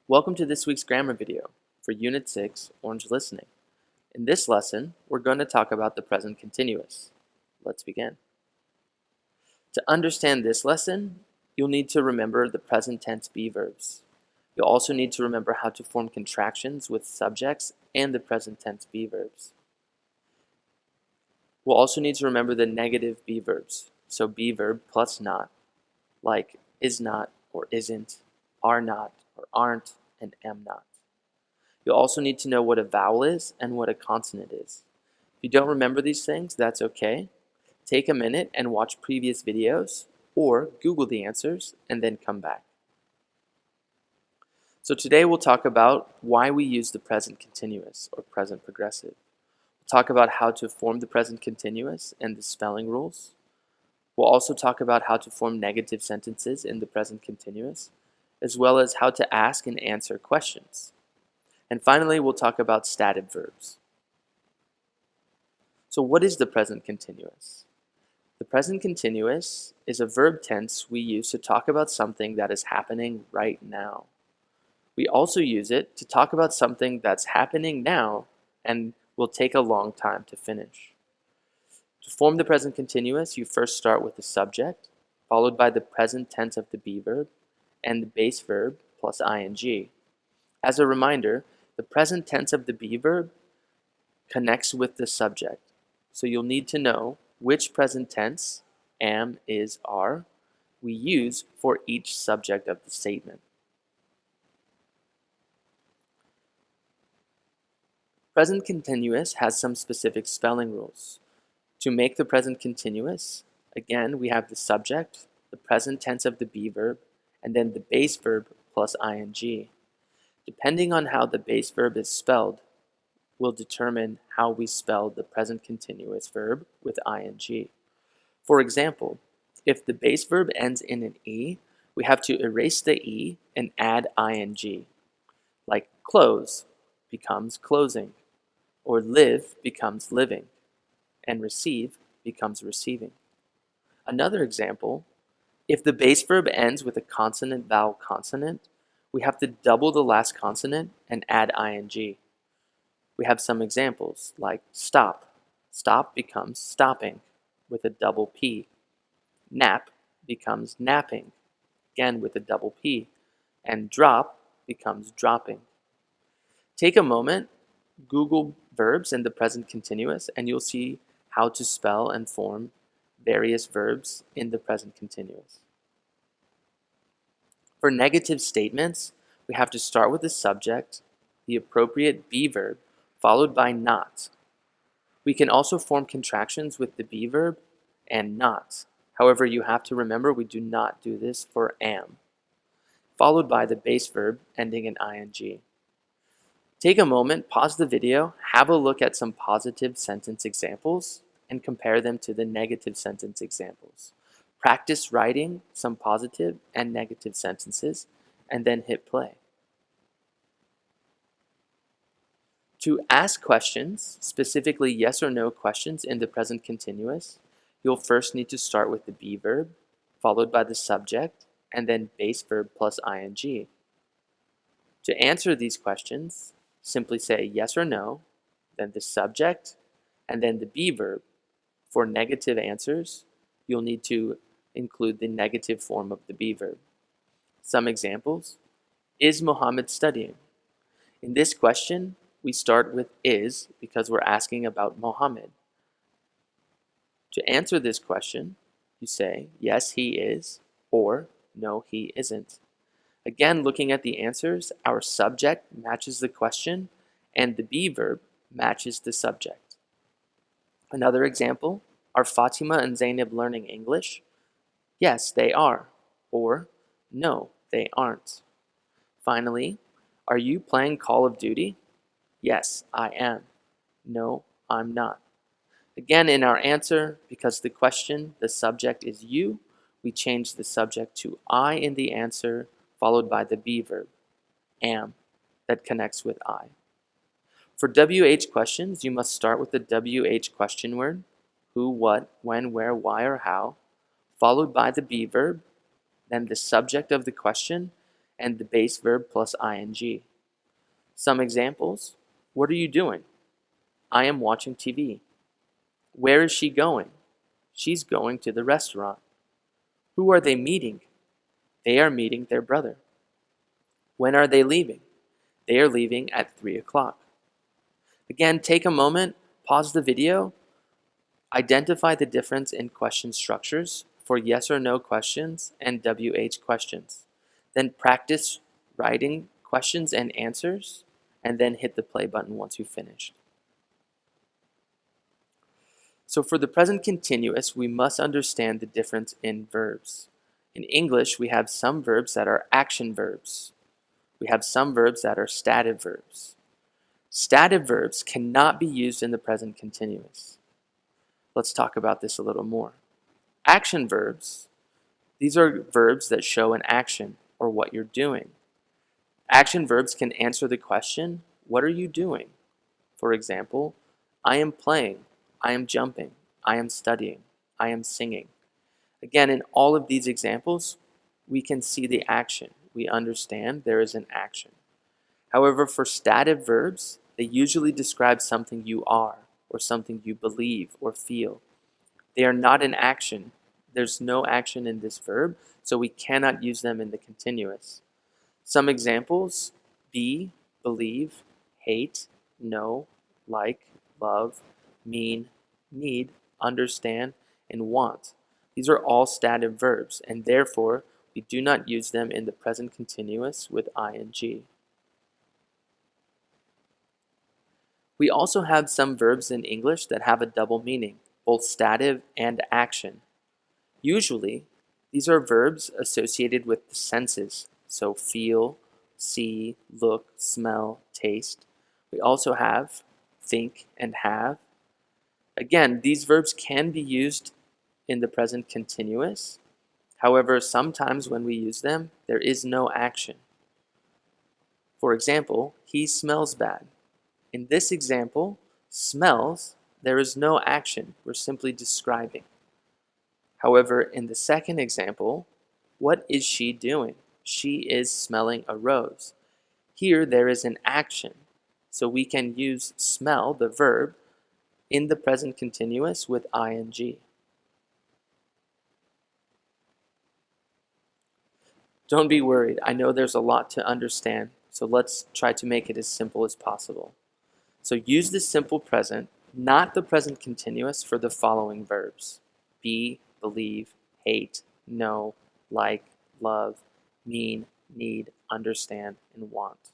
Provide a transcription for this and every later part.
Welcome to this week's grammar video for Unit 6, Orange Listening. In this lesson, we're going to talk about the present continuous. Let's begin. To understand this lesson, you'll need to remember the present tense be verbs. You'll also need to remember how to form contractions with subjects and the present tense be verbs. We'll also need to remember the negative be verbs, so be verb plus not, like is not or isn't, are not or aren't, and am not. You'll also need to know what a vowel is and what a consonant is. If you don't remember these things, that's okay. Take a minute and watch previous videos or Google the answers and then come back. So today we'll talk about why we use the present continuous or present progressive. We'll talk about how to form the present continuous and the spelling rules. We'll also talk about how to form negative sentences in the present continuous, as well as how to ask and answer questions. And finally, we'll talk about stative verbs. So what is the present continuous? The present continuous is a verb tense we use to talk about something that is happening right now. We also use it to talk about something that's happening now and will take a long time to finish. To form the present continuous, you first start with the subject, followed by the present tense of the be verb, and the base verb plus ing. As a reminder, the present tense of the be verb connects with the subject, so you'll need to know which present tense, am, is, are, we use for each subject of the statement. Present continuous has some specific spelling rules. To make the present continuous, again, we have the subject, the present tense of the be verb, and then the base verb plus ing. Depending on how the base verb is spelled, will determine how we spell the present continuous verb with ing. For example, if the base verb ends in an e, we have to erase the e and add ing. Like close becomes closing, or live becomes living, and receive becomes receiving. Another example, if the base verb ends with a consonant vowel consonant, we have to double the last consonant and add ing. We have some examples like stop. Stop becomes stopping with a double P. Nap becomes napping, again with a double P. And drop becomes dropping. Take a moment, Google verbs in the present continuous, and you'll see how to spell and form various verbs in the present continuous. For negative statements, we have to start with the subject, the appropriate be verb, followed by not. We can also form contractions with the be verb and not. However, you have to remember we do not do this for am, followed by the base verb ending in ing. Take a moment, pause the video, have a look at some positive sentence examples, and compare them to the negative sentence examples. Practice writing some positive and negative sentences, and then hit play. To ask questions, specifically yes or no questions in the present continuous, you'll first need to start with the be verb, followed by the subject, and then base verb plus ing. To answer these questions, simply say yes or no, then the subject, and then the be verb. For negative answers, you'll need to include the negative form of the be verb. Some examples: is Muhammad studying? In this question, we start with is because we're asking about Muhammad. To answer this question, you say yes, he is, or no, he isn't. Again, looking at the answers, our subject matches the question and the be verb matches the subject. Another example, are Fatima and Zainab learning English? Yes, they are, or no, they aren't. Finally, are you playing Call of Duty? Yes, I am. No, I'm not. Again, in our answer, because the question, the subject is you, we change the subject to I in the answer, followed by the be verb, am, that connects with I. For WH questions, you must start with the WH question word, who, what, when, where, why, or how, followed by the be verb, then the subject of the question, and the base verb plus ing. Some examples: what are you doing? I am watching TV. Where is she going? She's going to the restaurant. Who are they meeting? They are meeting their brother. When are they leaving? They are leaving at 3 o'clock. Again, take a moment, pause the video, identify the difference in question structures for yes or no questions and WH questions. Then practice writing questions and answers, and then hit the play button once you've finished. So for the present continuous, we must understand the difference in verbs. In English, we have some verbs that are action verbs. We have some verbs that are stative verbs. Stative verbs cannot be used in the present continuous. Let's talk about this a little more. Action verbs, these are verbs that show an action or what you're doing. Action verbs can answer the question, what are you doing? For example, I am playing, I am jumping, I am studying, I am singing. Again, in all of these examples, we can see the action. We understand there is an action. However, for stative verbs, they usually describe something you are or something you believe or feel. They are not an action. There's no action in this verb, so we cannot use them in the continuous. Some examples: be, believe, hate, know, like, love, mean, need, understand, and want. These are all stative verbs, and therefore we do not use them in the present continuous with ing. We also have some verbs in English that have a double meaning, both stative and action. Usually, these are verbs associated with the senses, so feel, see, look, smell, taste. We also have think and have. Again, these verbs can be used in the present continuous. However, sometimes when we use them, there is no action. For example, he smells bad. In this example, smells, there is no action. We're simply describing. However, in the second example, what is she doing? She is smelling a rose. Here, there is an action. So we can use smell, the verb, in the present continuous with ing. Don't be worried. I know there's a lot to understand, so let's try to make it as simple as possible. So use the simple present, not the present continuous, for the following verbs: be, believe, hate, know, like, love, mean, need, understand, and want.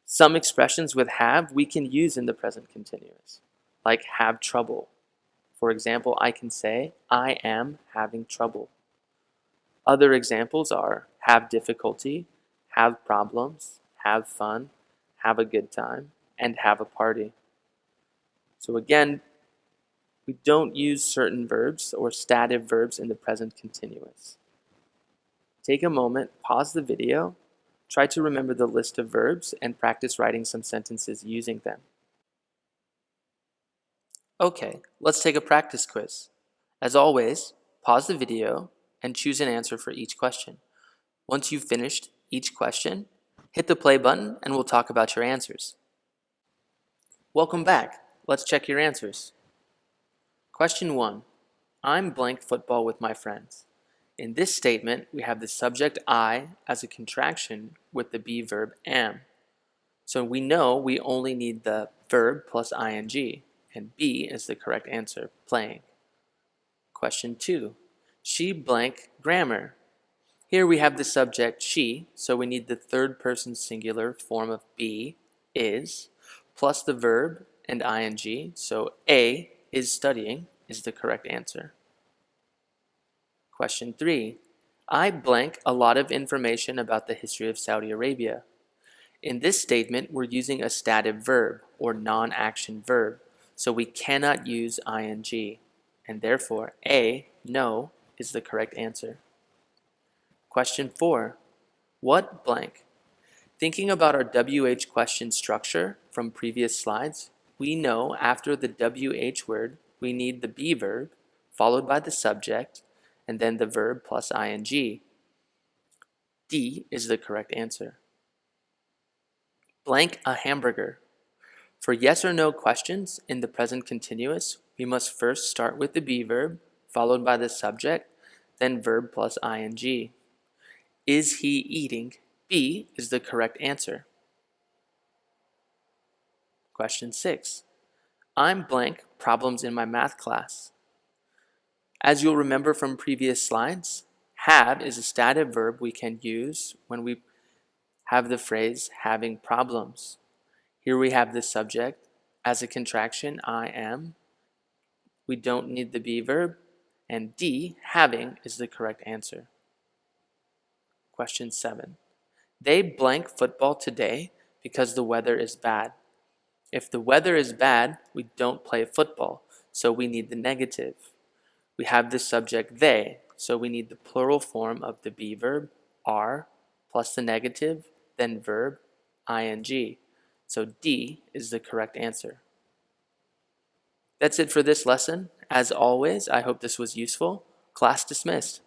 Some expressions with have we can use in the present continuous, like have trouble. For example, I can say, I am having trouble. Other examples are have difficulty, have problems, have fun, have a good time, and have a party. So again, we don't use certain verbs or stative verbs in the present continuous. Take a moment, pause the video, try to remember the list of verbs, and practice writing some sentences using them. Okay, let's take a practice quiz. As always, pause the video and choose an answer for each question. Once you've finished each question, hit the play button and we'll talk about your answers. Welcome back. Let's check your answers. Question 1. I'm blank football with my friends. In this statement, we have the subject I as a contraction with the be verb am. So we know we only need the verb plus ing, and B is the correct answer, playing. Question 2. She blank grammar. Here we have the subject she, so we need the third person singular form of be, is, plus the verb and ing, so A is studying is the correct answer. Question 3. I blank a lot of information about the history of Saudi Arabia. In this statement, we're using a stative verb or non-action verb, so we cannot use ing, and therefore A, no, is the correct answer. Question 4. What blank? Thinking about our WH question structure from previous slides, we know after the WH word, we need the be verb, followed by the subject, and then the verb plus ing. D is the correct answer. Blank a hamburger. For yes or no questions in the present continuous, we must first start with the be verb, followed by the subject, then verb plus ing. Is he eating? B is the correct answer. Question 6. I'm blank problems in my math class. As you'll remember from previous slides, have is a stative verb we can use when we have the phrase having problems. Here we have the subject as a contraction, I am. We don't need the be verb, and D, having, is the correct answer. Question 7. They blank football today because the weather is bad. If the weather is bad, we don't play football, so we need the negative. We have the subject they, so we need the plural form of the be verb, are, plus the negative, then verb, ing. So D is the correct answer. That's it for this lesson. As always, I hope this was useful. Class dismissed.